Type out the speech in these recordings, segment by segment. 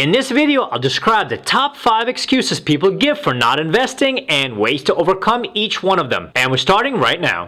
In this video, I'll describe the top 5 excuses people give for not investing and ways to overcome each one of them. And we're starting right now.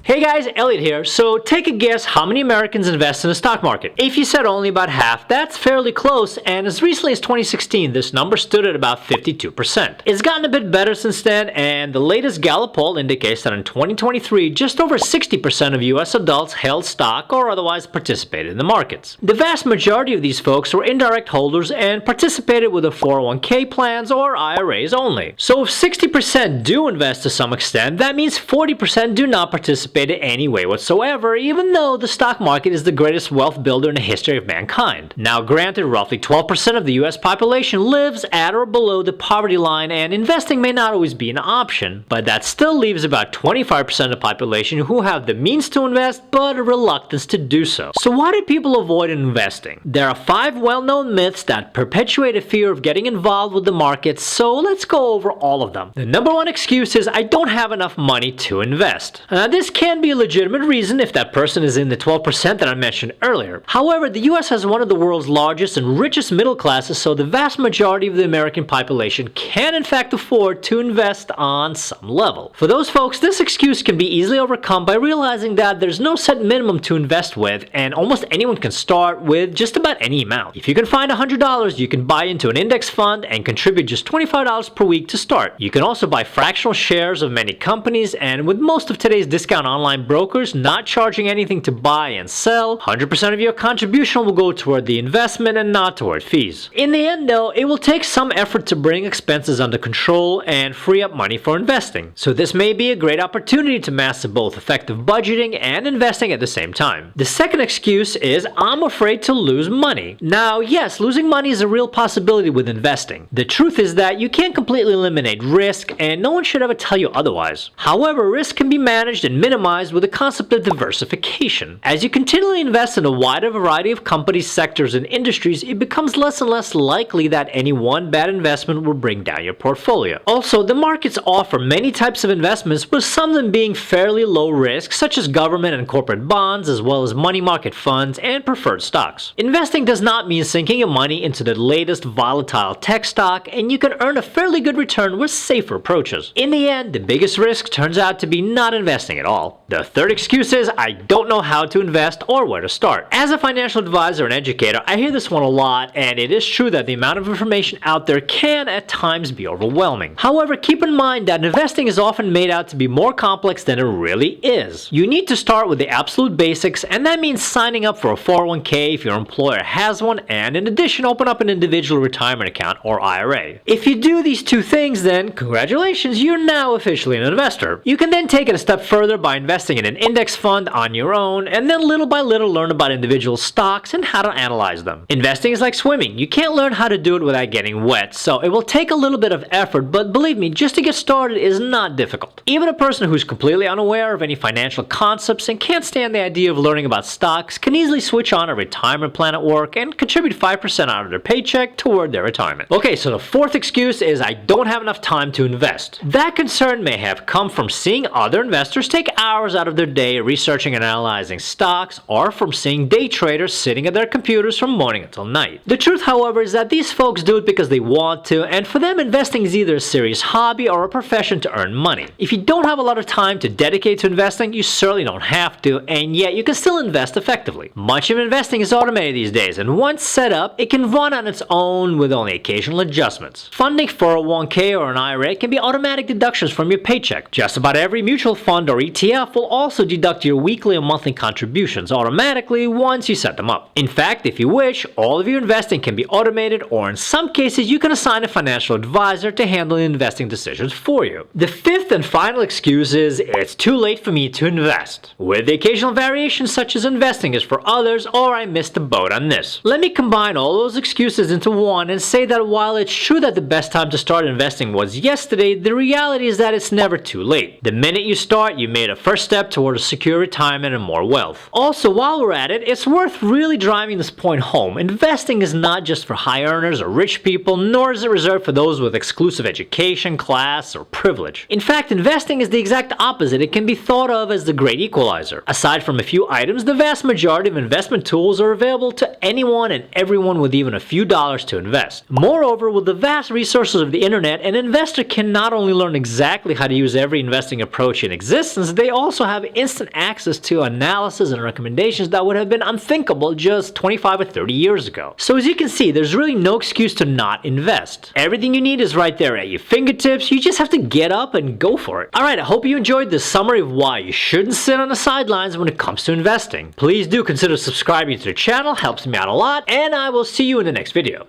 Hey guys, Elliot here. So take a guess how many Americans invest in the stock market. If you said only about half, that's fairly close, and as recently as 2016, this number stood at about 52%. It's gotten a bit better since then, and the latest Gallup poll indicates that in 2023, just over 60% of US adults held stock or otherwise participated in the markets. The vast majority of these folks were indirect holders and participated with their 401k plans or IRAs only. So if 60% do invest to some extent, that means 40% do not participate in any way whatsoever, even though the stock market is the greatest wealth builder in the history of mankind. Now granted, roughly 12% of the US population lives at or below the poverty line, and investing may not always be an option, but that still leaves about 25% of the population who have the means to invest but a reluctance to do so. So why do people avoid investing? There are 5 well-known myths that perpetuate a fear of getting involved with the markets, so let's go over all of them. The number one excuse is, I don't have enough money to invest. This can be a legitimate reason if that person is in the 12% that I mentioned earlier. However, the US has one of the world's largest and richest middle classes, so the vast majority of the American population can in fact afford to invest on some level. For those folks, this excuse can be easily overcome by realizing that there's no set minimum to invest with, and almost anyone can start with just about any amount. If you can find $100, you can buy into an index fund and contribute just $25 per week to start. You can also buy fractional shares of many companies, and with most of today's discount online brokers not charging anything to buy and sell, 100% of your contribution will go toward the investment and not toward fees. In the end though, it will take some effort to bring expenses under control and free up money for investing. So this may be a great opportunity to master both effective budgeting and investing at the same time. The second excuse is, I'm afraid to lose money. Now yes, losing money is a real possibility with investing. The truth is that you can't completely eliminate risk, and no one should ever tell you otherwise. However, risk can be managed and minimized with the concept of diversification. As you continually invest in a wider variety of companies, sectors, and industries, it becomes less and less likely that any one bad investment will bring down your portfolio. Also, the markets offer many types of investments, with some of them being fairly low risk, such as government and corporate bonds, as well as money market funds and preferred stocks. Investing does not mean sinking your money into the latest volatile tech stock, and you can earn a fairly good return with safer approaches. In the end, the biggest risk turns out to be not investing at all. The third excuse is, I don't know how to invest or where to start. As a financial advisor and educator, I hear this one a lot, and it is true that the amount of information out there can at times be overwhelming. However, keep in mind that investing is often made out to be more complex than it really is. You need to start with the absolute basics, and that means signing up for a 401k if your employer has one, and in addition, open up an individual retirement account or IRA. If you do these 2 things, then congratulations, you're now officially an investor. You can then take it a step further by investing in an index fund on your own, and then little by little learn about individual stocks and how to analyze them. Investing is like swimming. You can't learn how to do it without getting wet, so it will take a little bit of effort, but believe me, just to get started is not difficult. Even a person who's completely unaware of any financial concepts and can't stand the idea of learning about stocks can easily switch on a retirement plan at work and contribute 5% out of their paycheck toward their retirement. Okay, so the fourth excuse is, I don't have enough time to invest. That concern may have come from seeing other investors take hours out of their day researching and analyzing stocks, or from seeing day traders sitting at their computers from morning until night. The truth, however, is that these folks do it because they want to, and for them investing is either a serious hobby or a profession to earn money. If you don't have a lot of time to dedicate to investing, you certainly don't have to, and yet you can still invest effectively. Much of investing is automated these days, and once set up, it can run on its own with only occasional adjustments. Funding 401k or an IRA can be automatic deductions from your paycheck. Just about every mutual fund or ETF will also deduct your weekly or monthly contributions automatically once you set them up. In fact, if you wish, all of your investing can be automated, or in some cases you can assign a financial advisor to handle investing decisions for you. The fifth and final excuse is, it's too late for me to invest, with the occasional variations such as investing is for others or I missed the boat on this. Let me combine all those excuses into one and say that while it's true that the best time to start investing was yesterday, the reality is that it's never too late. The minute you start, you made a first step toward a secure retirement and more wealth. Also, while we're at it, it's worth really driving this point home. Investing is not just for high earners or rich people, nor is it reserved for those with exclusive education, class, or privilege. In fact, investing is the exact opposite. It can be thought of as the great equalizer. Aside from a few items, the vast majority of investment tools are available to anyone and everyone with even a few dollars to invest. Moreover, with the vast resources of the internet, an investor can not only learn exactly how to use every investing approach in existence, they also have instant access to analysis and recommendations that would have been unthinkable just 25 or 30 years ago. So as you can see, there's really no excuse to not invest. Everything you need is right there at your fingertips. You just have to get up and go for it. Alright, I hope you enjoyed this summary of why you shouldn't sit on the sidelines when it comes to investing. Please do consider subscribing to the channel, helps me out a lot, and I will see you in the next video.